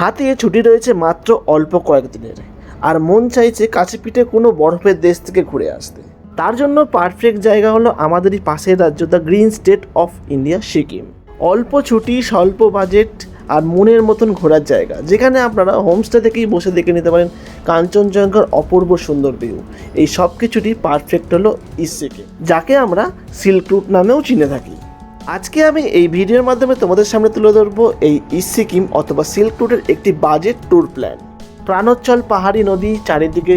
হাতে ছুটি রয়েছে মাত্র অল্প কয়েকদিনের, আর মন চাইছে কাছে পিঠে কোনো বরফের দেশ থেকে ঘুরে আসতে। তার জন্য পারফেক্ট জায়গা হলো আমাদেরই পাশের রাজ্য the green state of India Sikkim. অল্প ছুটি, স্বল্প বাজেট আর মনের মতন ঘোরার জায়গা, যেখানে আপনারা হোমস্টে থেকেই বসে দেখে নিতে পারেন কাঞ্চনজঙ্ঘার অপূর্ব সুন্দর ভিউ। এই সব কিছুরই পারফেক্ট হলো ইস্ট সিকিম, যাকে আমরা সিল্ক রুট নামেও চিনে থাকি। আজকে আমি এই ভিডিওর মাধ্যমে তোমাদের সামনে তুলে ধরবো এই ইস্ট সিকিম অথবা সিল্ক রুটের একটি বাজেট ট্যুর প্ল্যান। প্রাণোচ্ছল পাহাড়ি নদী, চারিদিকে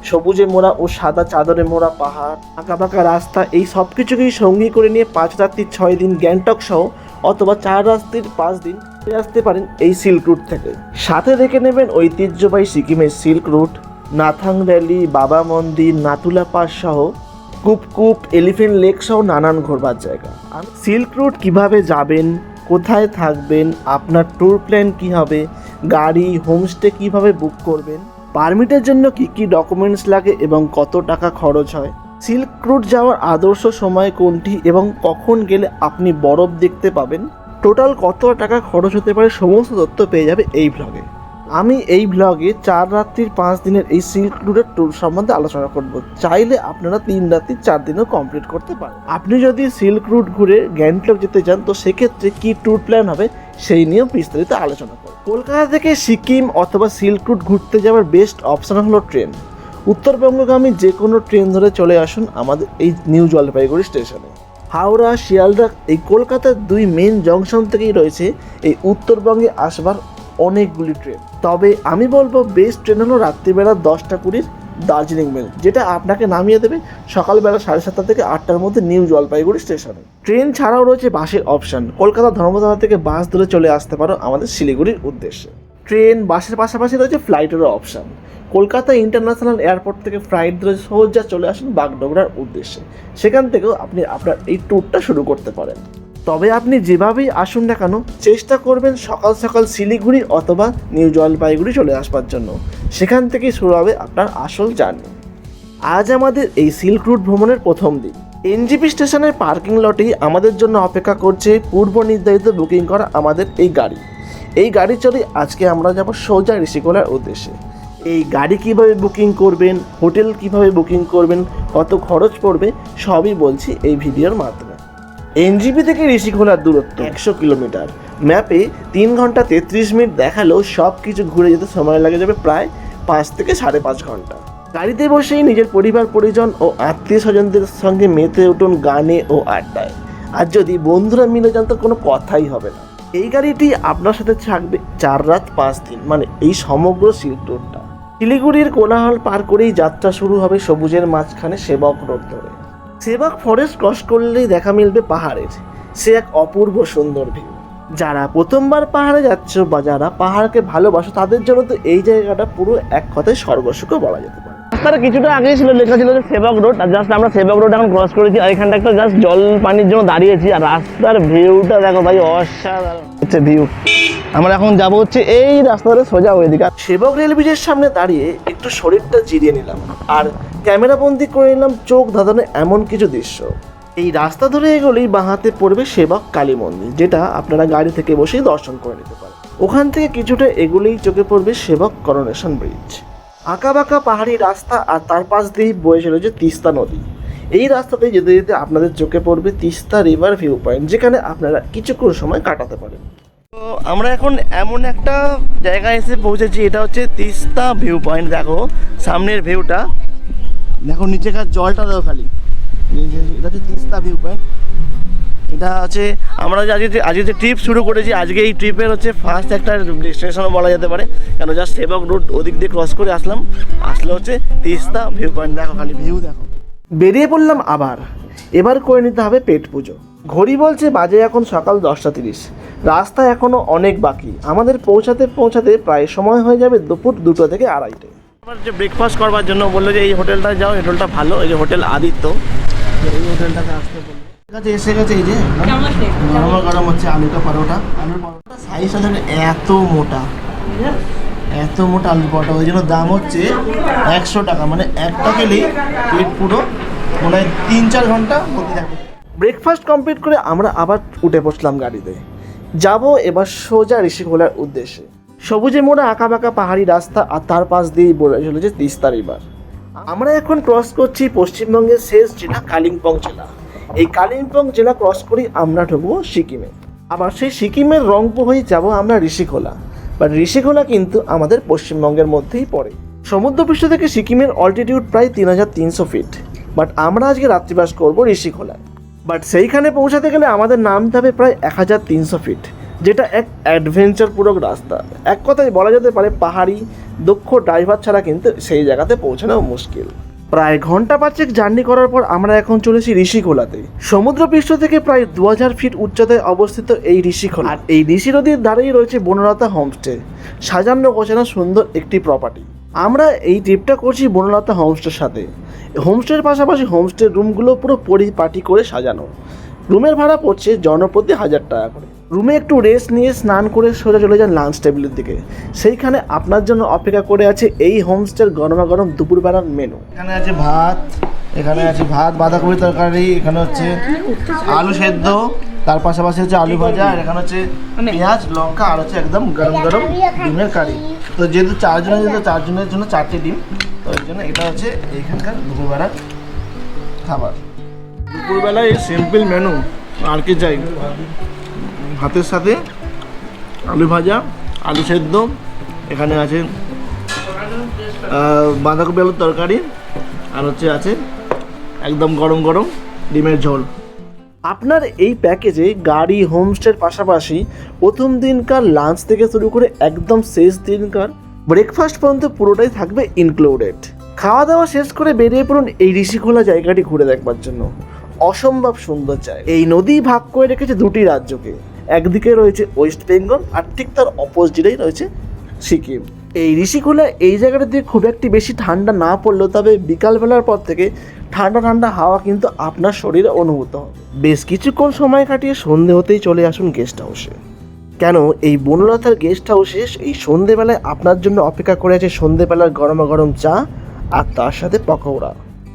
সবুজে মোড়া ও সাদা চাদরে মোড়া পাহাড়, আঁকাবাঁকা রাস্তা, এই সব কিছুকেই সঙ্গী করে নিয়ে 5 রাত্রি 6 দিন গ্যাংটক সহ অথবা 4 রাত্রির 5 দিন ঘুরে আসতে পারেন এই সিল্ক রুট থেকে। সাথে দেখে নেবেন ঐতিহ্যবাহী সিকিমের সিল্ক রুট, নাথাং ভ্যালি, বাবা মন্দির, নাতুলা পাস সহ কুপকুপ, এলিফেন্ট লেক সহ নানান ঘোরবার জায়গা। আর সিল্ক রুট কীভাবে যাবেন, কোথায় থাকবেন, আপনার ট্যুর প্ল্যান কী হবে, গাড়ি, হোমস্টে কীভাবে বুক করবেন, পারমিটের জন্য কী কী ডকুমেন্টস লাগে এবং কত টাকা খরচ হয়, সিল্ক রুট যাওয়ার আদর্শ সময় কোনটি এবং কখন গেলে আপনি বরফ দেখতে পাবেন, টোটাল কত টাকা খরচ হতে পারে, সমস্ত তথ্য পেয়ে যাবে এই ব্লগে। আমি এই ব্লগে 4 রাত্রির 5 দিনের এই সিল্ক রুটের ট্যুর সম্বন্ধে আলোচনা করব। চাইলে আপনারা 3 রাত্রি 4 দিনও কমপ্লিট করতে পারেন। আপনি যদি সিল্ক রুট ঘুরে গ্যাংটক যেতে চান তো সেক্ষেত্রে কী ট্যুর প্ল্যান হবে সেই নিয়েও বিস্তারিত আলোচনা করব। কলকাতা থেকে সিকিম অথবা সিল্ক রুট ঘুরতে যাওয়ার বেস্ট অপশান হলো ট্রেন। উত্তরবঙ্গগামী যে কোনো ট্রেন ধরে চলে আসুন আমাদের এই নিউ জলপাইগুড়ি স্টেশনে। হাওড়া, শিয়ালদা, এই কলকাতার 2 মেন জংশন থেকেই রয়েছে এই উত্তরবঙ্গে আসবার অনেকগুলি ট্রেন। তবে আমি বলবো বেস্ট ট্রেন হলো রাত্রিবেলা 10টা 20 দার্জিলিং মেল, যেটা আপনাকে নামিয়ে দেবে সকালবেলা 7:30 থেকে 8টার মধ্যে নিউ জলপাইগুড়ি স্টেশনে। ট্রেন ছাড়াও রয়েছে বাসের অপশান। কলকাতা ধর্মতলা থেকে বাস ধরে চলে আসতে পারো আমাদের শিলিগুড়ির উদ্দেশ্যে। ট্রেন, বাসের পাশাপাশি রয়েছে ফ্লাইটেরও অপশান। কলকাতা ইন্টারন্যাশনাল এয়ারপোর্ট থেকে ফ্লাইট ধরে সোজা চলে আসুন বাগডোগরার উদ্দেশ্যে। সেখান থেকেও আপনি আপনার এই ট্যুরটা শুরু করতে পারেন। তবে আপনি যেভাবেই আসুন না কেন চেষ্টা করবেন সকাল সকাল শিলিগুড়ি অথবা নিউ জলপাইগুড়ি চলে আসবার জন্য। সেখান থেকেই শুরু হবে আপনার আসল জার্নি। আজ আমাদের এই সিল্ক রুট ভ্রমণের প্রথম দিন। এনজিপি স্টেশনের পার্কিং লটেই আমাদের জন্য অপেক্ষা করছে পূর্ব নির্ধারিত বুকিং করা আমাদের এই গাড়ি। এই গাড়ি চড়ে আজকে আমরা যাব সোজা ঋষিকোলার উদ্দেশ্যে। এই গাড়ি কিভাবে বুকিং করবেন, হোটেল কিভাবে বুকিং করবেন, কত খরচ পড়বে সবই বলছি এই ভিডিওর মাধ্যমে। এনজিপি থেকে ঋষিকোলার দূরত্ব 100 কিলোমিটার। ম্যাপে 3 ঘন্টা 33 মিনিট দেখালেও সব কিছু ঘুরে যেতে সময় লাগে যাবে প্রায় 5 থেকে 5.5 ঘন্টা। গাড়িতে বসেই নিজের পরিবার পরিজন ও আত্মীয় স্বজনদের সঙ্গে মেতে উঠুন গানে ও আড্ডায়। আর যদি বন্ধুরা মিলে যান তো কোনো কথাই হবে না। এই গাড়িটি আপনার সাথে থাকবে 4 রাত 5 দিন, মানে এই সমগ্র সিল্ক রুটটা। শিলিগুড়ির কোলাহল পার করেই যাত্রা শুরু হবে সবুজের মাঝখানে সেবক রোড ধরে। সেবক ফরেস্ট ক্রস করলেই দেখা মিলবে পাহাড়ের সে এক অপূর্ব সুন্দর ভিউ। যারা প্রথমবার পাহাড়ে যাচ্ছ বা যারা পাহাড়কে ভালোবাসো তাদের জন্য তো এই জায়গাটা পুরো এক কথায় স্বর্গসুখও বলা যেতে পারে। রাস্তাটা কিছুটা আগেই ছিল, লেখা ছিল যে সেবক রোড, আর জাস্ট আমরা সেবক রোড এখন ক্রস করেছি। আর এখানটা একটা জাস্ট জল পানির জন্য দাঁড়িয়েছি, আর রাস্তার ভিউটা দেখো ভাই, অসাধারণ হচ্ছে ভিউ। আমরা এখন যাবো হচ্ছে এই রাস্তাটা সোজা ওইদিকে। সেবক রেল ব্রিজের সামনে দাঁড়িয়ে একটু শরীরটা জিরিয়ে নিলাম আর ক্যামেরাবন্দি করে নিলাম চোখ ধাঁধানো এমন কিছু দৃশ্য। এই রাস্তা ধরে এগোলেই বাঁ হাতে পড়বে সেবক কালী মন্দির, যেটা আপনারা গাড়ি থেকে বসেই দর্শন করে নিতে পারেন। ওখান থেকে কিছুটা এগোলেই চোখে পড়বে সেবক করোনেশন ব্রিজ। আঁকাবাঁকা পাহাড়ি রাস্তা আর তার পাশ দিয়েই বয়ে চলেছে তিস্তা নদী। এই রাস্তাতে যেতে যেতে আপনাদের চোখে পড়বে তিস্তা রিভার ভিউ পয়েন্ট, যেখানে আপনারা কিছুক্ষণ সময় কাটাতে পারেন। তো আমরা এখন এমন একটা জায়গায় এসে পৌঁছেছি, এটা হচ্ছে তিস্তা ভিউ পয়েন্ট। দেখো সামনের ভিউটা, দেখো নিচেকার জলটা দেখো খালি। এটা হচ্ছে তিস্তা ভিউ পয়েন্ট। এটা হচ্ছে আমরা আজকে যে ট্রিপ শুরু করেছি, আজকে এই ট্রিপের হচ্ছে ফার্স্ট একটা ডেস্টিনেশনও বলা যেতে পারে, কেন জাস্ট সেবক রোড ওদিক দিয়ে ক্রস করে আসলে হচ্ছে তিস্তা ভিউ পয়েন্ট। দেখো খালি ভিউ দেখো। বেরিয়ে পড়লাম আবার। এবার করে নিতে হবে পেট পুজো। ঘড়ি বলছে বাজে এখন সকাল 10টা 30। রাস্তা এখনও অনেক বাকি। আমাদের পৌঁছাতে প্রায় সময় হয়ে যাবে দুপুর 2টা থেকে 2:30। আবার যে ব্রেকফাস্ট করবার জন্য বললো যে এই হোটেলটায় যাও, এই হোটেলটা ভালো, এই যে হোটেল আদিত্য, এই হোটেলটাতে আসতে বললো। ঠিক আছে, এসে গেছে। এই যে গরম গরম হচ্ছে আলুর পরোটা সাইজটা ধরে এত মোটা আলুর পরোটা, ওই জন্য দাম হচ্ছে 100 টাকা। মানে একটা খেলেই পেট পুরো মনে হয় 3-4 ঘন্টা হতে থাকবে। ব্রেকফাস্ট কমপ্লিট করে আমরা আবার উঠে বসলাম গাড়িতে। যাব এবার সোজা ঋষিকোলার উদ্দেশ্যে। সবুজে মোড়া আঁকাবাঁকা পাহাড়ি রাস্তা, আর তার পাশ দিয়েই বলে চলেছে তিস্তা রিভার। আমরা এখন ক্রস করছি পশ্চিমবঙ্গের শেষ জেলা কালিম্পং জেলা। এই কালিম্পং জেলা ক্রস করেই আমরা ঢুকবো সিকিমে। আবার সেই সিকিমের রংপো হয়ে যাব আমরা ঋষিখোলা। বাট ঋষিখোলা কিন্তু আমাদের পশ্চিমবঙ্গের মধ্যেই পড়ে। সমুদ্রপৃষ্ঠ থেকে সিকিমের অল্টিটিউড প্রায় 3300 ফিট। বাট আমরা আজকে রাত্রিবাস করবো ঋষিখোলায়। বাট সেইখানে পৌঁছাতে গেলে আমাদের নামতে হবে প্রায় 1300 ফিট, যেটা এক অ্যাডভেঞ্চারপূরক রাস্তা। এক কথায় বলা যেতে পারে পাহাড়ি দক্ষ ড্রাইভার ছাড়া কিন্তু সেই জায়গাতে পৌঁছানো মুশকিল। প্রায় ঘন্টা 5 জার্নি করার পর আমরা এখন চলেছি ঋষিখোলাতে। সমুদ্রপৃষ্ঠ থেকে প্রায় 2000 ফিট উচ্চতায় অবস্থিত এই ঋষিখোলা। আর এই ঋষি নদীর ধারেই রয়েছে বনলতা হোমস্টে, সাজানো গোছানো সুন্দর একটি প্রপার্টি। আমরা এই ট্রিপটা করছি বনলতা হোমস্টের সাথে। হোমস্টের পাশাপাশি হোমস্টের রুমগুলো পুরো পরিপাটি করে সাজানো। রুমের ভাড়া পড়ছে জনপ্রতি 1000 টাকা করে। রুমে একটু রেস্ট নিয়ে স্নান করে সোজা চলে যান লাঞ্চ টেবিলের দিকে। সেইখানে আপনার জন্য অপেক্ষা করে আছে এই হোমস্টের গরমাগরম দুপুরবেলার মেনু। এখানে আছে ভাত, বাঁধাকপি তরকারি, এখানে হচ্ছে আলু সেদ্ধ, তার পাশাপাশি হচ্ছে আলু ভাজা, আর এখানে হচ্ছে পেঁয়াজ লঙ্কা, আর হচ্ছে একদম গরম গরম ডিমের কারি। তো যেহেতু চারজনের জন্য 4টে ডিম, তো ওই জন্য এটা হচ্ছে এইখানকার দুপুরবেলার খাবার। দুপুরবেলায় এই সিম্পল মেনু, আর কি চাই? ভাতের সাথে আলু ভাজা, আলু সেদ্ধ, এখানে আছে বাঁধাকপি আলুর তরকারি, আর হচ্ছে আছে একদম গরম গরম ডিমের ঝোল। আপনার এই প্যাকেজে গাড়ি, হোমস্টের পাশাপাশি প্রথম দিনকার লাঞ্চ থেকে শুরু করে একদম শেষ দিনকার ব্রেকফাস্ট পর্যন্ত পুরোটাই থাকবে ইনক্লুডেড। খাওয়া দাওয়া শেষ করে বেরিয়ে পড়ুন এই ঋষিখোলা জায়গাটি ঘুরে দেখবার জন্য। অসম্ভব সুন্দর জায়গা। এই নদী ভাগ করে রেখেছে দুটি রাজ্যকে। একদিকে রয়েছে ওয়েস্ট বেঙ্গল, আর ঠিক তার অপোজিটেই রয়েছে সিকিম। এই ঋষিখোলা এই জায়গাটাতে খুব একটি বেশি ঠান্ডা না পড়লেও তবে বিকালবেলার পর থেকে ঠান্ডা ঠান্ডা হাওয়া কিন্তু আপনার শরীরে অনুভূত হবে। বেশ কিছুক্ষণ সময় কাটিয়ে সন্ধে হতেই চলে আসুন গেস্ট হাউসে। কেন এই বনলতার গেস্ট হাউসে এই সন্ধেবেলায় আপনার জন্য অপেক্ষা করে আছে সন্ধেবেলার গরমাগরম চা, আর তার সাথে পকোড়া।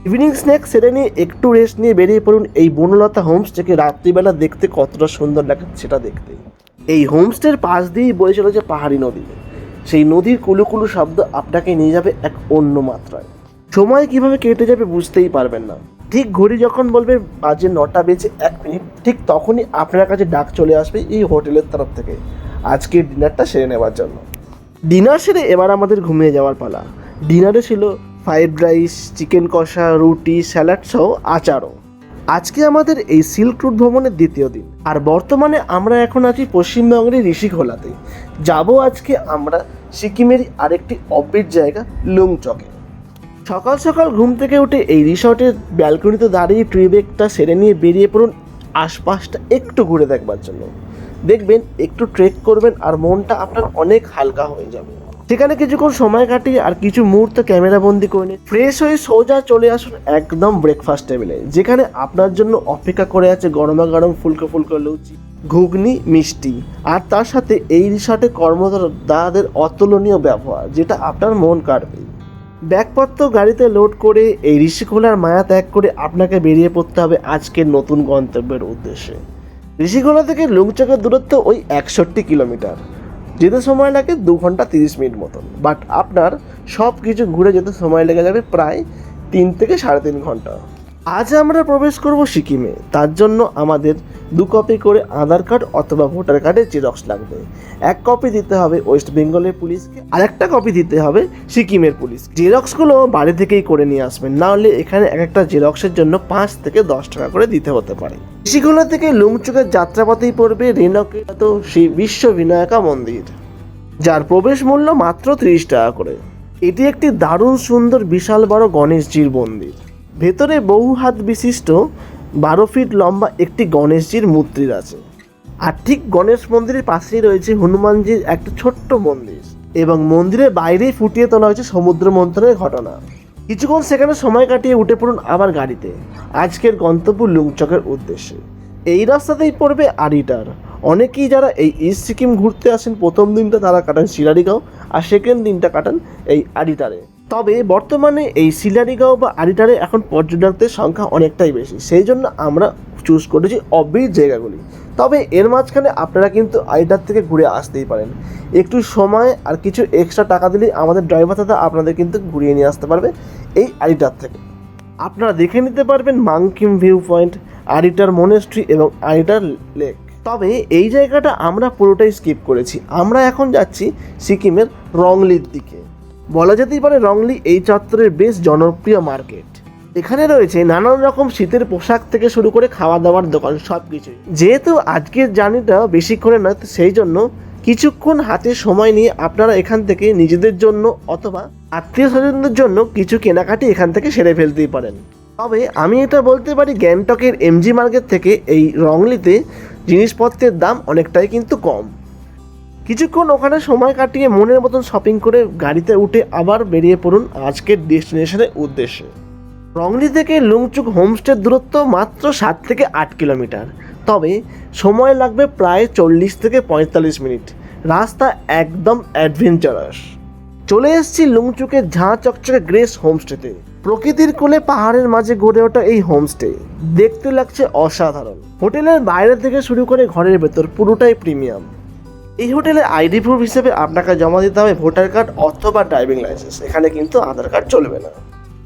ইভিনিং স্ন্যাক সেরে নিয়ে একটু রেস্ট নিয়ে বেরিয়ে পড়ুন এই বনলতা হোমস্টেকে। রাত্রিবেলা দেখতে কতটা সুন্দর লাগে সেটা দেখতে। এই হোমস্টের পাশ দিয়েই বয়ে চলেছে পাহাড়ি নদী। সেই নদীর কুলুকুলু শব্দ আপনাকে নিয়ে যাবে এক অন্য মাত্রায়। সময় কিভাবে কেটে যাবে বুঝতেই পারবেন না। ঠিক ঘড়ি যখন বলবে বাজে 9টা বেজে 1 মিনিট, ঠিক তখনই আপনার কাছে ডাক চলে আসবে এই হোটেলের তরফ থেকে আজকের ডিনারটা সেরে নেওয়ার জন্য। ডিনার সেরে এবার আমাদের ঘুমিয়ে যাওয়ার পালা। ডিনারে ছিল ফ্রাইড রাইস, চিকেন কষা, রুটি, স্যালাড সহ আচারও। আজকে আমাদের এই সিল্ক রুট ভ্রমণের দ্বিতীয় দিন, আর বর্তমানে আমরা এখন আছি পশ্চিমবঙ্গের ঋষিখোলাতে। যাব আজকে আমরা সিকিমের আরেকটি অফবিট জায়গা লুংচকে। সকাল সকাল ঘুম থেকে উঠে এই রিসর্টের ব্যালকনিতে দাঁড়িয়ে ট্রি ব্রেকটা সেরে নিয়ে বেরিয়ে পড়ুন আশপাশটা একটু ঘুরে দেখবার জন্য। দেখবেন একটু ট্রেক করবেন আর মনটা আপনার অনেক হালকা হয়ে যাবে। সেখানে কিছুক্ষণ সময় কাটিয়ে আর কিছু মুহূর্ত ক্যামেরা বন্দি করে নিয়ে ফ্রেশ হয়ে সোজা চলে আসুন একদম ব্রেকফাস্ট টেবিলে, যেখানে আপনার জন্য অপেক্ষা করে আছে গরমা গরম ফুলকো ফুলকো লুচি, ঘুগনি, মিষ্টি, আর তার সাথে এই রিসর্টে কর্মদাতাদের অতুলনীয় ব্যবহার, যেটা আপনার মন কাড়বে। ব্যাগপত্র গাড়িতে লোড করে এই ঋষিখোলার মায়া ত্যাগ করে আপনাকে বেরিয়ে পড়তে হবে আজকের নতুন গন্তব্যের উদ্দেশ্যে। ঋষিখোলা থেকে লুংচকের দূরত্ব ওই 61 কিলোমিটার। যেতে সময় লাগে 2 ঘন্টা 30 মিনিট মতন। বাট আপনার সব কিছু ঘুরে যেতে সময় লেগে যাবে প্রায় 3 থেকে 3.5 ঘন্টা। আজ আমরা প্রবেশ করব সিকিমে। তার জন্য আমাদের 2 কপি করে আধার কার্ড অথবা ভোটার কার্ডের জেরক্স লাগবে। 1 কপি দিতে হবে ওয়েস্ট বেঙ্গলের পুলিশকে, আর 1টা কপি দিতে হবে সিকিমের পুলিশ। জেরক্সগুলো বাড়ি থেকেই করে নিয়ে আসবেন, না হলে এখানে একটা জেরক্সের জন্য 5 থেকে 10 টাকা করে দিতে হতে পারে। ঋষিখোলা থেকে লুংচকের যাত্রাপথেই পড়বে রেনকেত শ্রী বিশ্ব বিনায়কা মন্দির, যার প্রবেশ মূল্য মাত্র 30 টাকা করে। এটি একটি দারুণ সুন্দর বিশাল বড় গণেশজির মন্দির। ভেতরে বহু হাত বিশিষ্ট 12 ফিট লম্বা একটি গণেশজির মূর্তি আছে। আর ঠিক গণেশ মন্দিরের পাশেই রয়েছে হনুমানজির একটা ছোট্ট মন্দির, এবং মন্দিরের বাইরেই ফুটিয়ে তোলা হয়েছে সমুদ্র মন্থনের ঘটনা। কিছুক্ষণ সেখানে সময় কাটিয়ে উঠে পড়ুন আবার গাড়িতে আজকের গন্তব্য লুংচকের উদ্দেশ্যে। এই রাস্তাতেই পড়বে আরিটার। অনেকেই যারা এই ইস্ট সিকিম ঘুরতে আসেন প্রথম দিনটা তারা কাটান শিলারিগাঁও, আর সেকেন্ড দিনটা কাটান এই আরিটারে। তবে বর্তমানে এই শিলারিগাঁও বা আরিটারে এখন পর্যটকদের সংখ্যা অনেকটাই বেশি, সেই জন্য আমরা চুজ করেছি অফবিট জায়গাগুলি। তবে এর মাঝখানে আপনারা কিন্তু আরিটার থেকে ঘুরে আসতেই পারেন। একটু সময় আর কিছু এক্সট্রা টাকা দিলেই আমাদের ড্রাইভার দাদা আপনাদের কিন্তু ঘুরিয়ে নিয়ে আসতে পারবে এই আরিটার থেকে। আপনারা দেখে নিতে পারবেন মাংকিম ভিউ পয়েন্ট, আরিটার মনেস্ট্রি এবং আরিটার লেক। তবে এই জায়গাটা আমরা পুরোটাই স্কিপ করেছি। আমরা এখন যাচ্ছি সিকিমের রংলির দিকে। বলা যেতেই পারে রংলি এই চত্বরের বেশ জনপ্রিয় মার্কেট। এখানে রয়েছে নানান রকম শীতের পোশাক থেকে শুরু করে খাওয়া দাওয়ার দোকান, সব কিছুই। যেহেতু আজকের জার্নিটা বেশিক্ষণে নয়, সেই জন্য কিছুক্ষণ হাতে সময় নিয়ে আপনারা এখান থেকে নিজেদের জন্য অথবা আত্মীয় স্বজনদের জন্য কিছু কেনাকাটি এখান থেকে সেরে ফেলতেই পারেন। তবে আমি এটা বলতে পারি গ্যাংটকের এমজি মার্কেট থেকে এই রংলিতে জিনিসপত্রের দাম অনেকটাই কিন্তু কম। কিছুক্ষণ ওখানে সময় কাটিয়ে মনের মতন শপিং করে গাড়িতে উঠে আবার বেরিয়ে পড়ুন আজকের ডেস্টিনেশনের উদ্দেশ্যে। রংলি থেকে লুংচুক হোমস্টের দূরত্ব মাত্র 7 থেকে 8 কিলোমিটার। তবে সময় লাগবে প্রায় 40 থেকে 45 মিনিট। রাস্তা একদম অ্যাডভেঞ্চারাস। চলে এসেছি লুংচুকের ঝাঁ চকচকে গ্রেস হোমস্টেতে। প্রকৃতির কোলে পাহাড়ের মাঝে গড়ে ওঠা এই হোমস্টে দেখতে লাগছে অসাধারণ। হোটেলের বাইরে থেকে শুরু করে ঘরের ভেতর পুরোটাই প্রিমিয়াম। এই হোটেলে আইডি প্রুফ হিসেবে আপনাকে জমা দিতে হবে ভোটার কার্ড অথবা ড্রাইভিং লাইসেন্স। এখানে কিন্তু আধার কার্ড চলবে না।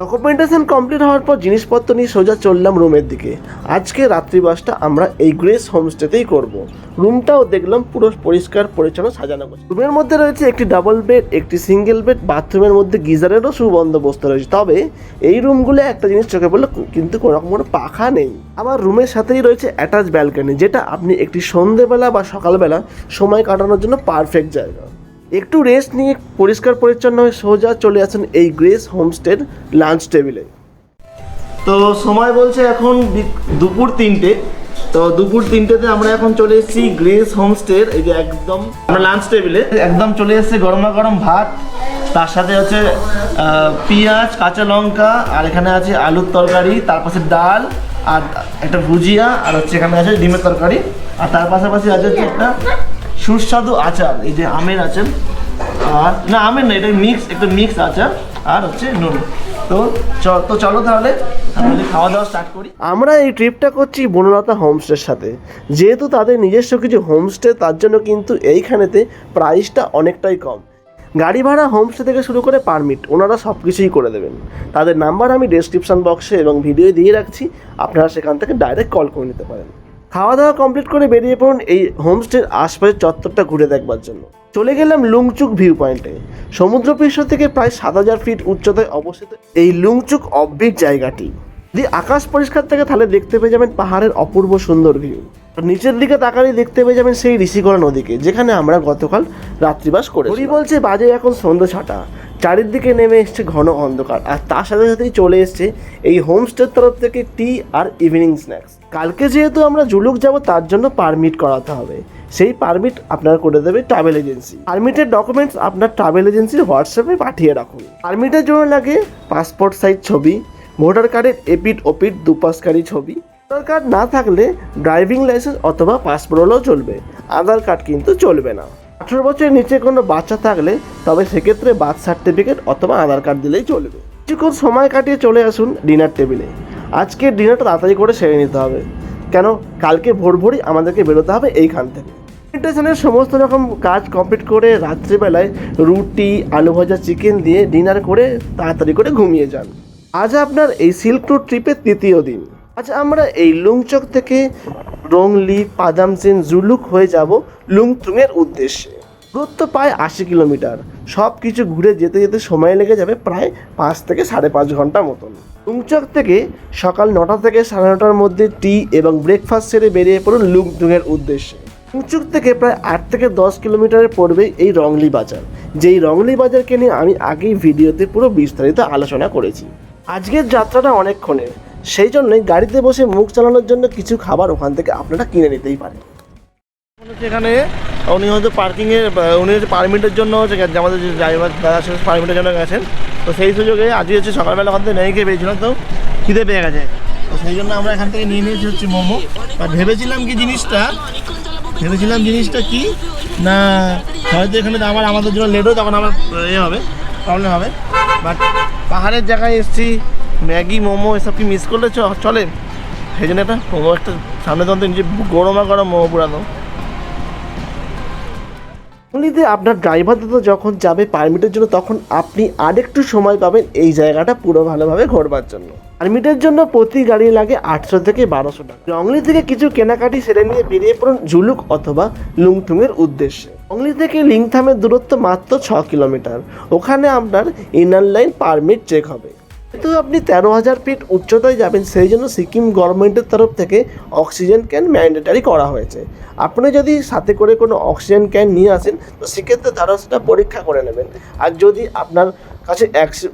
ডকুমেন্টেশন কমপ্লিট হওয়ার পর জিনিসপত্র নিয়ে সোজা চললাম রুমের দিকে। আজকে রাত্রিবাসটা আমরা এই গ্রেস হোমস্টেতেই করব। রুমটাও দেখলাম পুরো পরিষ্কার পরিচ্ছন্ন সাজানো গোছানো। রুমের মধ্যে রয়েছে একটি ডাবল বেড, একটি সিঙ্গেল বেড, বাথরুমের মধ্যে গিজারেরও সুবন্দোবস্ত রয়েছে। তবে এই রুমগুলো একটা জিনিস চোখে পড়লো, কিন্তু কোনো রকম কোনো পাখা নেই। আবার রুমের সাথেই রয়েছে অ্যাটাচ ব্যালকনি, যেটা আপনি একটি সন্ধেবেলা বা সকালবেলা সময় কাটানোর জন্য পারফেক্ট জায়গা। একটু রেস্ট নিয়ে পরিষ্কার পরিচ্ছন্ন হয়ে সোজা চলে আসেন এই গ্রেস হোমস্টের লাঞ্চ টেবিলে। তো সময় বলছে এখন দুপুর 3টে। তো দুপুর 3টেতে আমরা এখন চলে এসেছি গ্রেস হোমস্টের এই যে একদম আমরা লাঞ্চ টেবিলে একদম চলে এসেছে গরমা গরম ভাত, তার সাথে হচ্ছে পেঁয়াজ, কাঁচা লঙ্কা, আর এখানে আছে আলুর তরকারি, তার পাশে ডাল আর একটা ভুজিয়া, আর হচ্ছে এখানে আছে ডিমের তরকারি, আর তার পাশাপাশি আছে হচ্ছে একটা সুস্বাদু আচার, এই যে আমের আচার, আর না আমের না, এটা মিক্স আচার, আর হচ্ছে নুন। তো চলো তাহলে আমরা খাওয়া দাওয়া স্টার্ট করি। আমরা এই ট্রিপটা করছি বনলতা হোমস্টের সাথে। যেহেতু তাদের নিজস্ব কিছু হোমস্টে, তার জন্য কিন্তু এইখানেতে প্রাইসটা অনেকটাই কম। গাড়ি ভাড়া, হোমস্টে থেকে শুরু করে পারমিট ওনারা সব কিছুই করে দেবেন। তাদের নাম্বার আমি ডেসক্রিপশন বক্সে এবং ভিডিও দিয়ে রাখছি, আপনারা সেখান থেকে ডাইরেক্ট কল করে নিতে পারেন। খাওয়া দাওয়া কমপ্লিট করে বেরিয়ে পড়ুন এই হোমস্টের আশপাশের চত্বরটা ঘুরে দেখবার জন্য। চলে গেলাম লুংচুক ভিউ পয়েন্টে। সমুদ্রপৃষ্ঠ থেকে প্রায় 7000 ফিট উচ্চতায় অবস্থিত এই লুংচুক অফবিট জায়গাটি। যদি আকাশ পরিষ্কার থাকে তাহলে দেখতে পেয়ে যাবেন পাহাড়ের অপূর্ব সুন্দর ভিউ। নিচের দিকে তাকালেই দেখতে পেয়ে যাবেন সেই ঋষিগড়া নদীকে, যেখানে আমরা গতকাল রাত্রিবাস করেছি। ঘড়ি বলছে বাজে এখন সন্ধ্যা 6টা। চারিদিকে নেমে এসছে ঘন অন্ধকার, আর তার সাথে সাথেই চলে এসছে এই হোমস্টের তরফ থেকে টি আর ইভিনিং স্ন্যাক্স। কালকে যেহেতু আমরা জুলুক যাব, তার জন্য পারমিট করাতে হবে। সেই পারমিট আপনার করে দেবে ট্রাভেল এজেন্সি। পারমিটের ডকুমেন্টস আপনার ট্রাভেল এজেন্সির হোয়াটসঅ্যাপে পাঠিয়ে রাখুন। পারমিটের জন্য লাগে পাসপোর্ট সাইজ ছবি, ভোটার কার্ডের এপিট ওপিট দুপাশকারী ছবি। ভোটার কার্ড না থাকলে ড্রাইভিং লাইসেন্স অথবা পাসপোর্ট হলেও চলবে, আধার কার্ড কিন্তু চলবে না। 18 বছরের নিচে কোনো বাচ্চা থাকলে তবে সেক্ষেত্রে বার্থ সার্টিফিকেট অথবা আধার কার্ড দিলেই চলবে। কিছুক্ষণ সময় কাটিয়ে চলে আসুন ডিনার টেবিলে। আজকে ডিনারটা তাড়াতাড়ি করে সেরে নিতে হবে, কেন কালকে ভোরই আমাদেরকে বেরোতে হবে এইখান থেকে। প্রেজেন্টেশনের সমস্ত রকম কাজ কমপ্লিট করে রাত্রিবেলায় রুটি, আলু ভাজা, চিকেন দিয়ে ডিনার করে তাড়াতাড়ি করে ঘুমিয়ে যান। আজ আপনার এই সিল্ক রুট ট্রিপের তৃতীয় দিন। আজ আমরা এই লুংচক থেকে রংলি, পাদামসেন, জুলুক হয়ে যাব লুংথুংয়ের উদ্দেশ্যে। দূরত্ব প্রায় 80 কিলোমিটার। সব কিছু ঘুরে যেতে যেতে সময় লেগে যাবে প্রায় 5 থেকে 5.5 ঘন্টা মতন। লুংচক থেকে সকাল 9টা থেকে 9:30টার মধ্যে টি এবং ব্রেকফাস্ট সেরে বেরিয়ে পড়ুন লুংথুংয়ের উদ্দেশ্যে। লুংচক থেকে প্রায় 8 থেকে 10 কিলোমিটারের পড়বে এই রংলি বাজার, যেই রংলি বাজারকে নিয়ে আমি আগেই ভিডিওতে পুরো বিস্তারিত আলোচনা করেছি। আজকের যাত্রাটা অনেকক্ষণের, সেই জন্যই গাড়িতে বসে মুখ চালানোর জন্য কিছু খাবার ওখান থেকে আপনারা কিনে নিতেই পারেন। এখানে উনি হয়তো পার্কিংয়ের উনি হচ্ছে পারমিটের জন্য হচ্ছে আমাদের যে ড্রাইভার দাদা সে পারমিটের জন্য গেছেন। তো সেই সুযোগে আজকে হচ্ছে সকালবেলা ওখান থেকে নেই খেয়ে পেয়েছিলাম, তো খিদে পেয়ে গেছে। তো সেই জন্য আমরা এখান থেকে নিয়ে নিয়েছি হচ্ছে মোমো। আর ভেবেছিলাম জিনিসটা কি না হয়তো এখানে আবার আমাদের জন্য লেট হবে, তখন আমার হবে প্রবলেম হবে। বাট পাহাড়ের জায়গায় এসেছি, ম্যাগি মোমো এসব কি মিস করলে চলে? সেই জন্য একটা মোমো একটা সামনে তখন নিজে গরমা গরম মোমো পুরানো। এমনিতে আপনার ড্রাইভার দাদা যখন যাবে পারমিটের জন্য তখন আপনি আরেকটু সময় পাবেন এই জায়গাটা পুরো ভালোভাবে ঘোরবার জন্য। পারমিটের জন্য প্রতি গাড়ি লাগে 800 থেকে 1200 টাকা। রংলি থেকে কিছু কেনাকাটি সেরে নিয়ে বেরিয়ে পড়ুন জুলুক অথবা লুংথুংয়ের উদ্দেশ্যে। রংলি থেকে লিংথামের দূরত্ব মাত্র 6 কিলোমিটার। ওখানে আপনার ইনার লাইন পারমিট চেক হবে। যেহেতু আপনি 13,000 ফিট উচ্চতায় যাবেন সেই জন্য সিকিম গভর্নমেন্টের তরফ থেকে অক্সিজেন ক্যান ম্যান্ডেটারি করা হয়েছে। আপনি যদি সাথে করে কোনো অক্সিজেন ক্যান নিয়ে আসেন তো সেক্ষেত্রে তারা সেটা পরীক্ষা করে নেবেন। আর যদি আপনার কাছে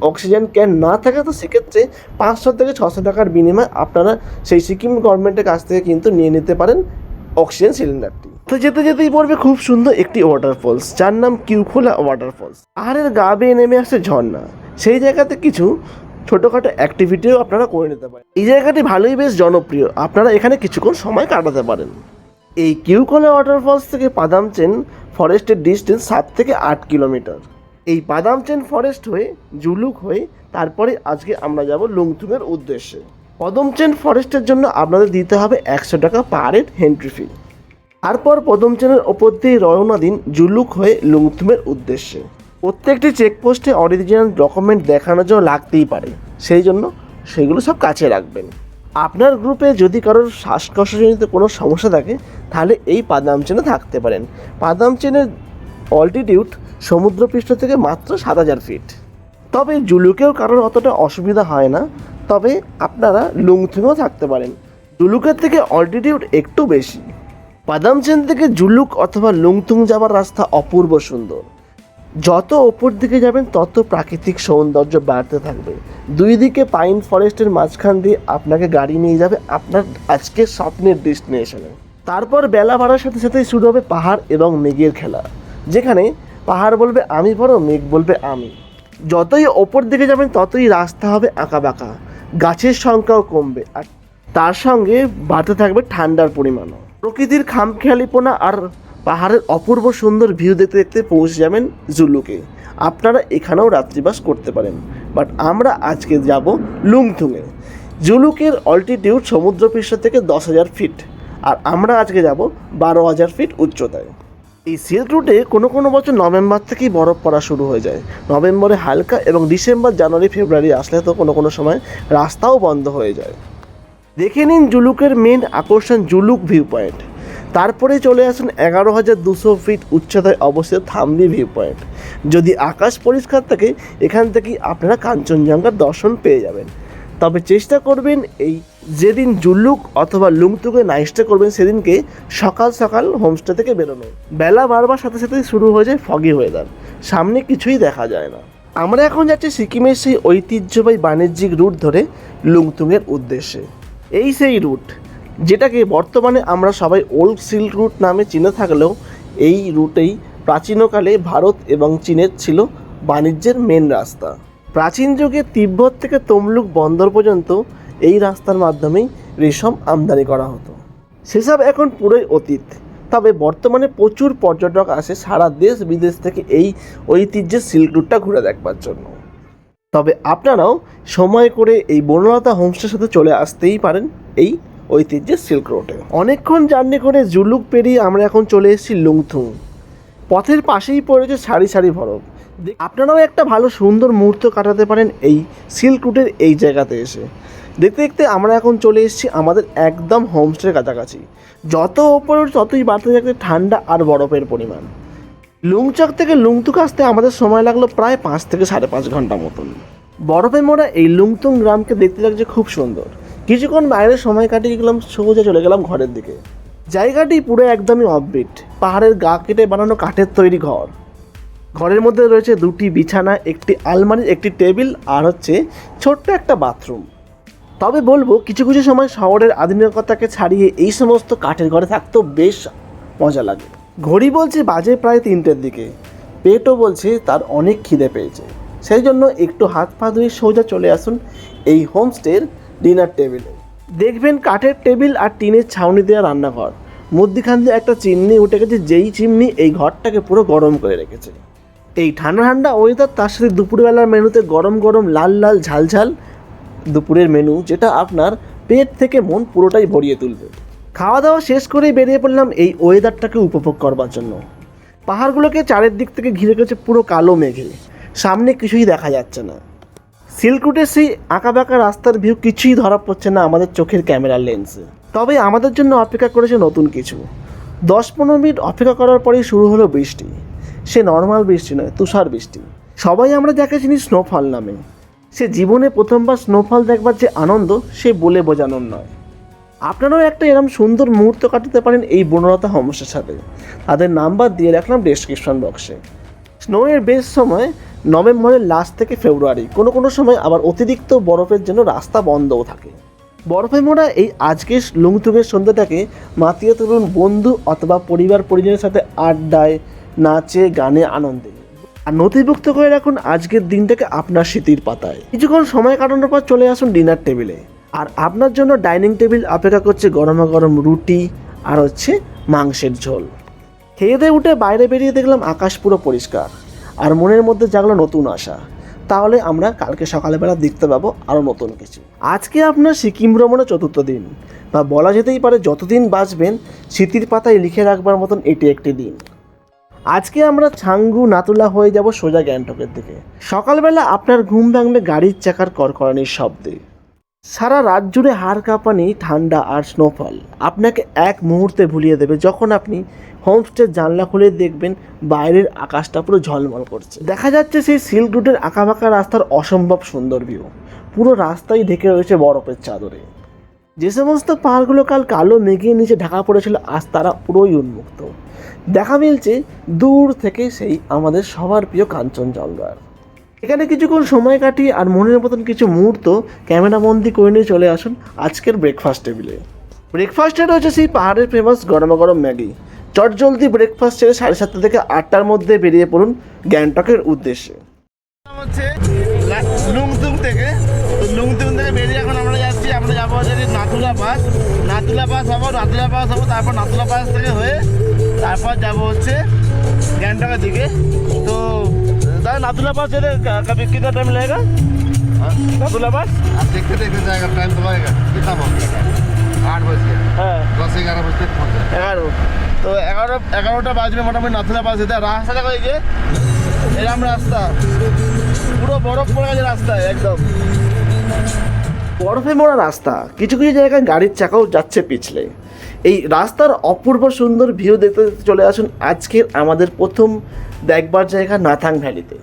অক্সিজেন ক্যান না থাকে তো সেক্ষেত্রে 500 থেকে 600 টাকার বিনিময়ে আপনারা সেই সিকিম গভর্নমেন্টের কাছ থেকে কিন্তু নিয়ে নিতে পারেন অক্সিজেন সিলিন্ডারটি। তো যেতে যেতেই পড়বে খুব সুন্দর একটি ওয়াটারফলস, যার নাম কিউখোলা ওয়াটারফলস। পাহাড়ের গা বেয়ে নেমে আসছে ঝর্ণা। সেই জায়গাতে কিছু ছোটোখাটো অ্যাক্টিভিটিও আপনারা করে নিতে পারেন। এই জায়গাটি ভালোই বেশ জনপ্রিয়, আপনারা এখানে কিছুক্ষণ সময় কাটাতে পারেন। এই কিউখোলা ওয়াটারফলস থেকে পাদামচেন ফরেস্টের ডিস্টেন্স 7 থেকে 8 কিলোমিটার। এই পাদামচেন ফরেস্ট হয়ে জুলুক হয়ে তারপরে আজকে আমরা যাব লুংথুংয়ের উদ্দেশ্যে। পদমচেন ফরেস্টের জন্য আপনাদের দিতে হবে 100 টাকা পার হেড এন্ট্রি ফি। তারপর পদমচেনের ওপর দিয়ে রওনা দিন জুলুক হয়ে লুংথুমের উদ্দেশ্যে। প্রত্যেকটি চেকপোস্টে অরিজিনাল ডকুমেন্ট দেখানোর জন্য লাগতেই পারে, সেই জন্য সেগুলো সব কাছে রাখবেন। আপনার গ্রুপে যদি কারোর শ্বাসকষ্টজনিত কোনো সমস্যা থাকে তাহলে এই পাদামচেনে থাকতে পারেন। পাদামচেনের অল্টিটিউড সমুদ্রপৃষ্ঠ থেকে মাত্র 7,000 ফিট। তবে জুলুকেও কারোর অতটা অসুবিধা হয় না, তবে আপনারা লুংথুংয়েও থাকতে পারেন। জুলুকের থেকে অল্টিটিউড একটু বেশি। পাদামচেন থেকে জুলুক অথবা লুংথুং যাওয়ার রাস্তা অপূর্ব সুন্দর। যত ওপর দিকে যাবেন তত প্রাকৃতিক সৌন্দর্য বাড়তে থাকবে। দুই দিকে পাইন ফরেস্টের মাঝখান দিয়ে আপনাকে গাড়ি নিয়ে যাবে আপনার আজকের স্বপ্নের ডেস্টিনেশনে। তারপর বেলা বাড়ার সাথে সাথেই শুরু হবে পাহাড় এবং মেঘের খেলা, যেখানে পাহাড় বলবে আমি বড়, মেঘ বলবে আমি। যতই ওপর দিকে যাবেন ততই রাস্তা হবে আঁকাবাঁকা, গাছের সংখ্যাও কমবে, আর তার সঙ্গে বাড়তে থাকবে ঠান্ডার পরিমাণও। প্রকৃতির খামখেয়ালিপনা আর পাহাড়ের অপূর্ব সুন্দর ভিউ দেখতে দেখতে পৌঁছে যাবেন জুলুকে। আপনারা এখানেও রাত্রিবাস করতে পারেন, বাট আমরা আজকে যাব লুংথুংয়ে। জুলুকের অল্টিটিউড সমুদ্রপৃষ্ঠ থেকে 10,000 ফিট, আর আমরা আজকে যাব 12,000 ফিট উচ্চতায়। এই সিল্ক রুটে কোনো বছর নভেম্বর থেকেই বরফ পড়া শুরু হয়ে যায়। নভেম্বরে হালকা এবং ডিসেম্বর, জানুয়ারি, ফেব্রুয়ারি আসলে তো কোনো সময় রাস্তাও বন্ধ হয়ে যায়। দেখে নিন জুলুকের মেন আকর্ষণ জুলুক ভিউ পয়েন্ট। তারপরে চলে আসুন 11,200 ফিট উচ্চতায় অবস্থিত থামবি ভিউ পয়েন্ট। যদি আকাশ পরিষ্কার থাকে এখান থেকেই আপনারা কাঞ্চনজঙ্ঘার দর্শন পেয়ে যাবেন। তবে চেষ্টা করবেন এই যেদিন জুলুক অথবা লুংথুংয়ে নাইট স্টে করবেন সেদিনকে সকাল সকাল হোমস্টে থেকে বেরোনো। বেলা বাড়বার সাথে সাথেই শুরু হয়ে যায় ফগি ওয়েদার, সামনে কিছুই দেখা যায় না। আমরা এখন যাচ্ছি সিকিমের সেই ঐতিহ্যবাহী বাণিজ্যিক রুট ধরে লুংথুংয়ের উদ্দেশ্যে। এই সেই রুট যেটাকে বর্তমানে আমরা সবাই ওল্ড সিল্ক রুট নামে চিনে থাকলেও এই রুটেই প্রাচীনকালে ভারত এবং চীনের ছিল বাণিজ্যের মেন রাস্তা। প্রাচীন যুগে তিব্বত থেকে তমলুক বন্দর পর্যন্ত এই রাস্তার মাধ্যমেই রেশম আমদানি করা হতো। সেসব এখন পুরোই অতীত। তবে বর্তমানে প্রচুর পর্যটক আসে সারা দেশ বিদেশ থেকে এই ঐতিহ্যের সিল্ক রুটটা ঘুরে দেখবার জন্য। তবে আপনারাও সময় করে এই বনলতা হোমস্টের সাথে চলে আসতেই পারেন এই ঐতিহ্যের সিল্ক রোডে। অনেকক্ষণ জার্নি করে জুলুক পেরিয়ে আমরা এখন চলে এসেছি লুংথুং। পথের পাশেই পড়েছে সারি সারি বরফ। আপনারাও একটা ভালো সুন্দর মুহূর্ত কাটাতে পারেন এই সিল্ক রুটের এই জায়গাতে এসে। দেখতে দেখতে আমরা এখন চলে এসেছি আমাদের একদম হোমস্টের কাছাকাছি। যত ওপরে ততই বাড়তে থাকতে ঠান্ডা আর বরফের পরিমাণ। লুংচক থেকে লুংথুক আসতে আমাদের সময় লাগলো প্রায় 5 থেকে 5.5 ঘন্টা মতন। বরফে মোড়া এই লুংথুং গ্রামকে দেখতে লাগছে খুব সুন্দর। কিছুক্ষণ বাইরে সময় কাটিয়ে গেলাম, সোজা চলে গেলাম ঘরের দিকে। জায়গাটি পুরো একদমই অফবিট, পাহাড়ের গা কেটে বানানো কাঠের তৈরি ঘর। ঘরের মধ্যে রয়েছে 2টি বিছানা, একটি আলমারি, একটি টেবিল আর হচ্ছে ছোট্ট একটা বাথরুম। তবে বলবো কিছু কিছু সময় শহরের আধুনিকতাকে ছাড়িয়ে এই সমস্ত কাঠের ঘরে থাকতেও বেশ মজা লাগে। ঘড়ি বলছে বাজে প্রায় 3টের দিকে, পেটও বলছে তার অনেক খিদে পেয়েছে। সেই জন্য একটু হাত পা ধুয়ে সোজা চলে আসুন এই হোমস্টের ডিনার টেবিলে। দেখবেন কাঠের টেবিল আর টিনের ছাউনি দেওয়া রান্নাঘর, মধ্যখান দিয়ে একটা চিমনি উঠে গেছে, যেই চিমনি এই ঘরটাকে পুরো গরম করে রেখেছে। এই ঠান্ডা ঠান্ডা ওয়েদার, তার সাথে দুপুরবেলার মেনুতে গরম গরম লাল লাল ঝাল ঝাল দুপুরের মেনু, যেটা আপনার পেট থেকে মন পুরোটাই ভরিয়ে তুলবে। খাওয়া দাওয়া শেষ করেই বেরিয়ে পড়লাম এই ওয়েদারটাকে উপভোগ করবার জন্য। পাহাড়গুলোকে চারিদিক থেকে ঘিরে গেছে পুরো কালো মেঘে, সামনে কিছুই দেখা যাচ্ছে না। সিল্ক রুটের সেই আঁকাবাঁকা রাস্তার ভিউ কিছুই ধরা পড়ছে না আমাদের চোখের ক্যামেরার লেন্সে। তবে আমাদের জন্য অপেক্ষা করেছে নতুন কিছু। 10-15 মিনিট অপেক্ষা করার পরেই শুরু হলো বৃষ্টি। সে নর্মাল বৃষ্টি নয়, তুষার বৃষ্টি। সবাই আমরা যাকে চিনি স্নোফল নামে। সে জীবনে প্রথমবার স্নোফল দেখবার যে আনন্দ, সে বলে বোঝানোর নয়। আপনারাও একটা এরকম সুন্দর মুহূর্ত কাটাতে পারেন এই বনলতা হোমসের সাথে। তাদের নাম্বার দিয়ে রাখলাম ডেসক্রিপশন বক্সে। স্নোয়ের বেস্ট সময় নভেম্বরের লাস্ট থেকে ফেব্রুয়ারি, কোনো কোনো সময় আবার অতিরিক্ত বরফের জন্য রাস্তা বন্ধও থাকে। বরফে মোড়া এই আজকের লুংথুংয়ের সন্ধ্যাটাকে মাতিয়ে তুলুন বন্ধু অথবা পরিবার পরিজনের সাথে আড্ডায়, নাচে, গানে, আনন্দে। আর নথিভুক্ত করে রাখুন আজকের দিনটাকে আপনার স্মৃতির পাতায়। কিছুক্ষণ সময় কাটানোর পর চলে আসুন ডিনার টেবিলে। আর আপনার জন্য ডাইনিং টেবিল অপেক্ষা করছে গরমা গরম রুটি আর হচ্ছে মাংসের ঝোল। খেয়ে দিয়ে উঠে বাইরে বেরিয়ে দেখলাম আকাশ পুরো পরিষ্কার, আর মনের মধ্যে জাগলো নতুন আশা। তাহলে আমরা কালকে সকালবেলা দেখতে পাবো আরও নতুন কিছু। আজকে আপনার সিকিম ভ্রমণের 4র্থ দিন, বা বলা যেতেই পারে যতদিন বাঁচবেন স্মৃতির পাতায় লিখে রাখবার মতন এটি একটি দিন। আজকে আমরা ছাঙ্গু নাতুলা হয়ে যাব সোজা গ্যাংটকের দিকে। সকালবেলা আপনার ঘুম ভাঙবে গাড়ির চাকার কড়কড়ানির শব্দে। সারা রাত জুড়ে হাড় কাঁপানি ঠান্ডা আর স্নোফল আপনাকে এক মুহূর্তে ভুলিয়ে দেবে, যখন আপনি হোমস্টের জানলা খুলে দেখবেন বাইরের আকাশটা পুরো ঝলমল করছে। দেখা যাচ্ছে সেই সিল্ক রুটের আঁকাবাঁকা রাস্তার অসম্ভব সুন্দর ভিউ। পুরো রাস্তাই ঢেকে রয়েছে বরফের চাদরে। যে সমস্ত পাহাড়গুলো কাল কালো মেঘের নিচে ঢাকা পড়েছিল, আজ তারা পুরোই উন্মুক্ত। দেখা মিলছে দূর থেকে সেই আমাদের সবার প্রিয় কাঞ্চনজঙ্ঘার। এখানে কিছুক্ষণ সময় কাটিয়ে আর মনের মতন কিছু মুহূর্ত ক্যামেরাবন্দি করে নিয়ে চলে আসুন আজকের ব্রেকফাস্ট টেবিলে। ব্রেকফাস্টে রয়েছে সেই পাহাড়ের ফেমাস গরমা গরম ম্যাগি। চটজলদি ব্রেকফাস্ট ছেড়ে 7:30 থেকে 8টার মধ্যে বেরিয়ে পড়ুন গ্যাংটকের উদ্দেশ্যে। হচ্ছে লুংতুং থেকে, তো লুংতুং থেকে বেরিয়ে এখন আমরা যাচ্ছি, আমরা যাবো হচ্ছে নাথুলা পাস। নাথুলা পাস হবো, তারপর নাথুলা পাস থেকে হয়ে তারপর যাবো হচ্ছে গ্যাংটকের দিকে। তো दादा नाथुला पास चले कभी कितना टाइम लगेगा? नाथुला पास आप देखते देखते जाएगा, टाइम तो लगेगा। कितना बजे? 8 बजे। হ্যাঁ 10-11 बजे तक पहुँच जाएगा। 11 তো 11টা বাজবে মোটামুটি নাথুলা পাস যেতে। রাস্তাটা কই যে এরকম রাস্তা, পুরো বরফ পড়ে গেছে রাস্তায় একদম। বরফে মোড়া রাস্তা, কিছু কিছু জায়গায় গাড়ির চাকাও যাচ্ছে পিছলে। এই রাস্তার অপূর্ব সুন্দর ভিউ দেখতে দেখতে চলে আসুন আজকের আমাদের প্রথম দেখবার জায়গা নাথাং ভ্যালিতে।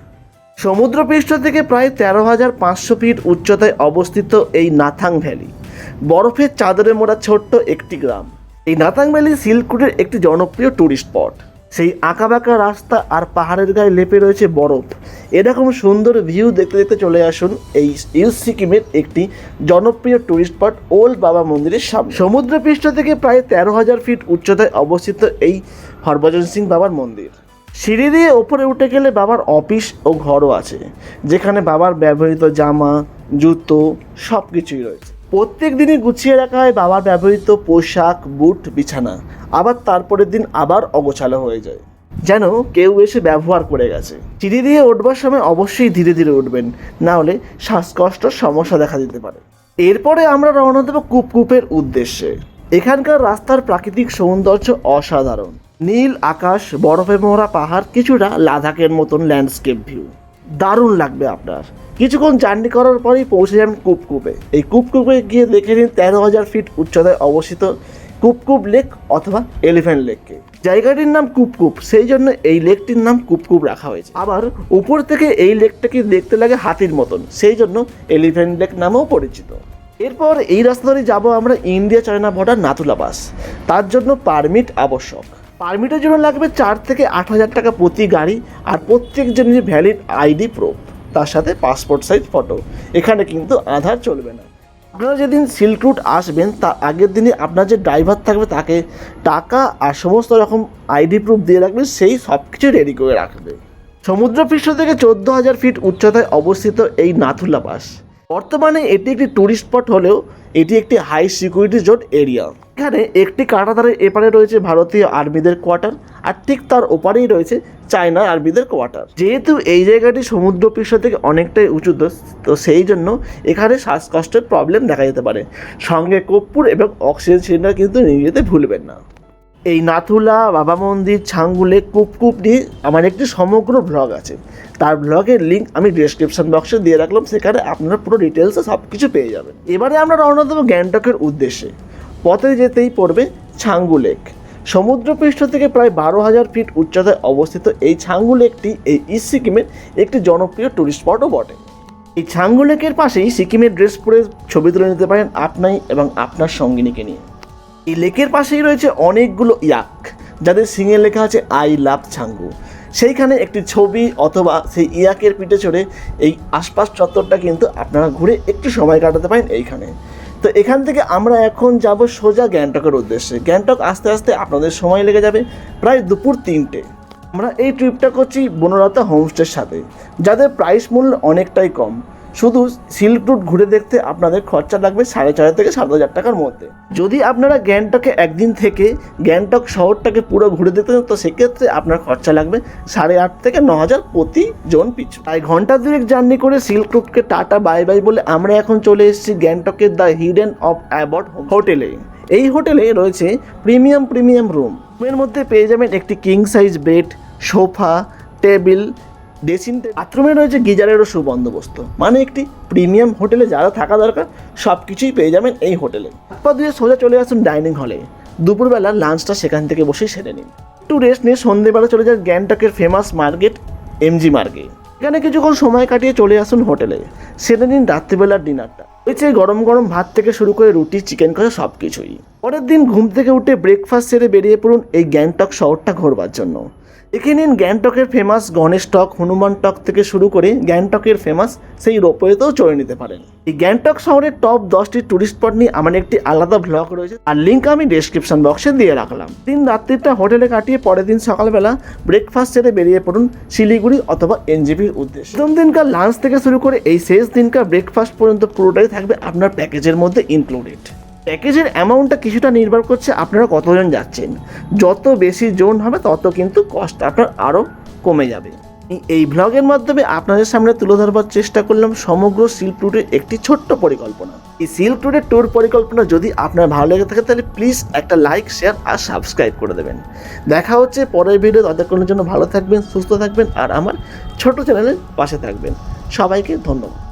সমুদ্রপৃষ্ঠ থেকে প্রায় 13,500 ফিট উচ্চতায় অবস্থিত এই নাথাং ভ্যালি বরফের চাদরে মোড়া ছোট্ট একটি গ্রাম। এই নাথাং ভ্যালি সিল্ক রুটের একটি জনপ্রিয় ট্যুরিস্ট স্পট। সেই আঁকাবাঁকা রাস্তা আর পাহাড়ের গায়ে লেপে রয়েছে বরফ। এরকম সুন্দর ভিউ দেখতে দেখতে চলে আসুন এই ইস্ট সিকিমের একটি জনপ্রিয় ট্যুরিস্ট স্পট ওল্ড বাবা মন্দিরের সামনে। সমুদ্রপৃষ্ঠ থেকে প্রায় 13,000 ফিট উচ্চতায় অবস্থিত এই হরভজন সিং বাবার মন্দির। সিঁড়ি দিয়ে ওপরে উঠে গেলে বাবার অফিস ও ঘরও আছে, যেখানে বাবার ব্যবহৃত জামা, জুতো সব কিছুই রয়েছে। প্রত্যেক দিনই গুছিয়ে রাখা হয় বাবার ব্যবহৃত পোশাক, বুট, বিছানা। আবার তারপরের দিন আবার অগোছালো হয়ে যায়, যেন কেউ এসে ব্যবহার করে গেছে। সিঁড়ি দিয়ে উঠবার সময় অবশ্যই ধীরে ধীরে উঠবেন, না হলে শ্বাসকষ্টর সমস্যা দেখা দিতে পারে। এরপরে আমরা রওনা দেব কুপকুপের উদ্দেশ্যে। এখানকার রাস্তার প্রাকৃতিক সৌন্দর্য অসাধারণ। নীল আকাশ, বরফে মোড়া পাহাড়, কিছুটা লাদাখের মতন ল্যান্ডস্কেপ ভিউ। দারুণ লাগবে আপনার। কিছুক্ষণ জার্নি করার পরেই পৌঁছে যাবেন কুপকুপে। এই কুপকুপে গিয়ে দেখে নিন 13,000 ফিট উচ্চতায় অবস্থিত কুপকুপ লেক অথবা এলিফ্যান্ট লেককে। জায়গাটির নাম কুপকুপ, সেই জন্য এই লেকটির নাম কুপকুপ রাখা হয়েছে। আবার উপর থেকে এই লেকটাকে দেখতে লাগে হাতির মতন, সেই জন্য এলিফ্যান্ট লেক নামেও পরিচিত। এরপর এই রাস্তা ধরে যাবো আমরা India China border Nathula pass. তার জন্য পারমিট আবশ্যক। পারমিটের জন্য লাগবে 4 থেকে 8,000 টাকা প্রতি গাড়ি, আর প্রত্যেকজনের ভ্যালিড আইডি প্রুফ, তার সাথে পাসপোর্ট সাইজ ফটো। এখানে কিন্তু আধার চলবে না। আপনারা যেদিন সিল্ক রুট আসবেন তার আগের দিনই আপনার যে ড্রাইভার থাকবে তাকে টাকা আর সমস্ত রকম আইডি প্রুফ দিয়ে রাখবেন, সেই সব কিছু রেডি করে রাখবে। সমুদ্রপৃষ্ঠ থেকে 14,000 ফিট উচ্চতায় অবস্থিত এই নাথুলা পাস বর্তমানে এটি একটি ট্যুরিস্ট স্পট হলেও এটি একটি হাই সিকিউরিটি জোন এরিয়া। এখানে একটি কাঁটাতারের এপারে রয়েছে ভারতীয় আর্মিদের কোয়ার্টার, আর ঠিক তার ওপারেই রয়েছে চায়না আর্মিদের কোয়ার্টার। যেহেতু এই জায়গাটি সমুদ্রপৃষ্ঠ থেকে অনেকটাই উঁচু, তো সেই জন্য এখানে শ্বাসকষ্টের প্রবলেম দেখা যেতে পারে। সঙ্গে কর্পূর এবং অক্সিজেন সিলিন্ডার কিন্তু নিয়ে যেতে ভুলবেন না। এই নাথুলা, বাবা মন্দির, ছাঙ্গু লেক, কুপকুপ নিয়ে আমার একটি সমগ্র ব্লগ আছে। তার ব্লগের লিঙ্ক আমি ডিসক্রিপশন বক্সে দিয়ে রাখলাম, সেখানে আপনারা পুরো ডিটেলসে সব কিছু পেয়ে যাবেন। এবারে আমরা রওনা দেবো গ্যাংটকের উদ্দেশ্যে। পথে যেতেই পড়বে ছাঙ্গু লেক। সমুদ্রপৃষ্ঠ থেকে প্রায় 12,000 ফিট উচ্চতায় অবস্থিত এই ছাঙ্গু লেকটি এই ইস্ট সিকিমের একটি জনপ্রিয় টুরিস্ট স্পটও বটে। এই ছাঙ্গু লেকের পাশেই সিকিমের ড্রেস পরে ছবি তুলে নিতে পারেন আপনি এবং আপনার সঙ্গিনীকে নিয়ে। এই লেকের পাশেই রয়েছে অনেকগুলো ইয়াক, যাদের সিঙে লেখা আছে আই লাভ ছাঙ্গু। সেইখানে একটি ছবি অথবা সেই ইয়াকের পিঠে চড়ে এই আশপাশ চত্বরটা কিন্তু আপনারা ঘুরে একটু সময় কাটাতে পারেন এইখানে। তো এখান থেকে আমরা এখন যাব সোজা গ্যাংটকের উদ্দেশ্যে। গ্যাংটক আসতে আসতে আপনাদের সময় লেগে যাবে প্রায় দুপুর 3টে। আমরা এই ট্রিপটা করছি বনলতা হোমস্টের সাথে, যাদের প্রাইস মূল্য অনেকটাই কম। শুধু সিল্ক রুট ঘুরে দেখতে আপনাদের খরচা লাগবে 4,500 থেকে 7,000 টাকার মধ্যে। যদি আপনারা গ্যাংটকে একদিন থেকে গ্যাংটক শহরটাকে পুরো ঘুরে দেখতে চান, তো সেক্ষেত্রে আপনার খরচা লাগবে 8,500 থেকে 9,000 প্রতি জন পিছু। তাই ঘন্টা দুয়েক জার্নি করে সিল্ক রুটকে টাটা বাই বাই বলে আমরা এখন চলে এসেছি গ্যাংটকের দ্য হিডেন অফ অ্যাবট হোটেলে। এই হোটেলে রয়েছে প্রিমিয়াম রুমের মধ্যে পেয়ে যাবেন একটি king size bed, sofa, table, dressing table, বাথরুমে রয়েছে গিজারেরও সুবন্দোবস্ত। মানে একটি প্রিমিয়াম হোটেলে যারা থাকা দরকার সব কিছুই পেয়ে যাবেন এই হোটেলে। তারপর দিয়ে সোজা চলে আসুন ডাইনিং হলে। দুপুরবেলা লাঞ্চটা সেখান থেকে বসেই সেরে নিন। একটু রেস্ট নিয়ে সন্ধ্যেবেলা চলে যান গ্যাংটকের ফেমাস মার্কেট এমজি মার্কেট। এখানে কিছুক্ষণ সময় কাটিয়ে চলে আসুন হোটেলে, সেরে নিন রাত্রিবেলার ডিনারটা। রয়েছে গরম গরম ভাত থেকে শুরু করে রুটি, চিকেন কষা সব কিছুই। পরের দিন ঘুম থেকে উঠে ব্রেকফাস্ট সেরে বেরিয়ে পড়ুন এই গ্যাংটক শহরটা ঘোরবার জন্য। দেখে নিন গ্যাংটকের ফেমাস গণেশ টক, হনুমান টক থেকে শুরু করে গ্যাংটকের ফেমাস সেই রোপওয়েতেও চড়ে নিতে পারেন। এই গ্যাংটক শহরের টপ 10টি টুরিস্ট স্পট নিয়ে আমার একটি আলাদা ব্লগ রয়েছে, আর লিঙ্ক আমি ডেসক্রিপশন বক্সে দিয়ে রাখলাম। দিন রাত্রিটা হোটেলে কাটিয়ে পরের দিন সকালবেলা ব্রেকফাস্ট সেরে বেরিয়ে পড়ুন শিলিগুড়ি অথবা এনজেপির উদ্দেশ্যে। প্রথম দিনকার লাঞ্চ থেকে শুরু করে এই শেষ দিনকার ব্রেকফাস্ট পর্যন্ত পুরোটাই থাকবে আপনার প্যাকেজের মধ্যে ইনক্লুডেড। প্যাকেজের অ্যামাউন্টটা কিছুটা নির্ভর করছে আপনারা কতজন যাচ্ছেন। যত বেশি জোন হবে তত কিন্তু কস্ট আপনার আরও কমে যাবে। এই ব্লগের মাধ্যমে আপনাদের সামনে তুলে ধরবার চেষ্টা করলাম সমগ্র সিল্ক রুটের একটি ছোট্ট পরিকল্পনা। এই সিল্ক রুটের ট্যুর পরিকল্পনা যদি আপনার ভালো লেগে থাকে তাহলে প্লিজ একটা লাইক, শেয়ার আর সাবস্ক্রাইব করে দেবেন। দেখা হচ্ছে পরের ভিডিও। ততক্ষণের জন্য ভালো থাকবেন, সুস্থ থাকবেন আর আমার ছোট চ্যানেলের পাশে থাকবেন। সবাইকে ধন্যবাদ।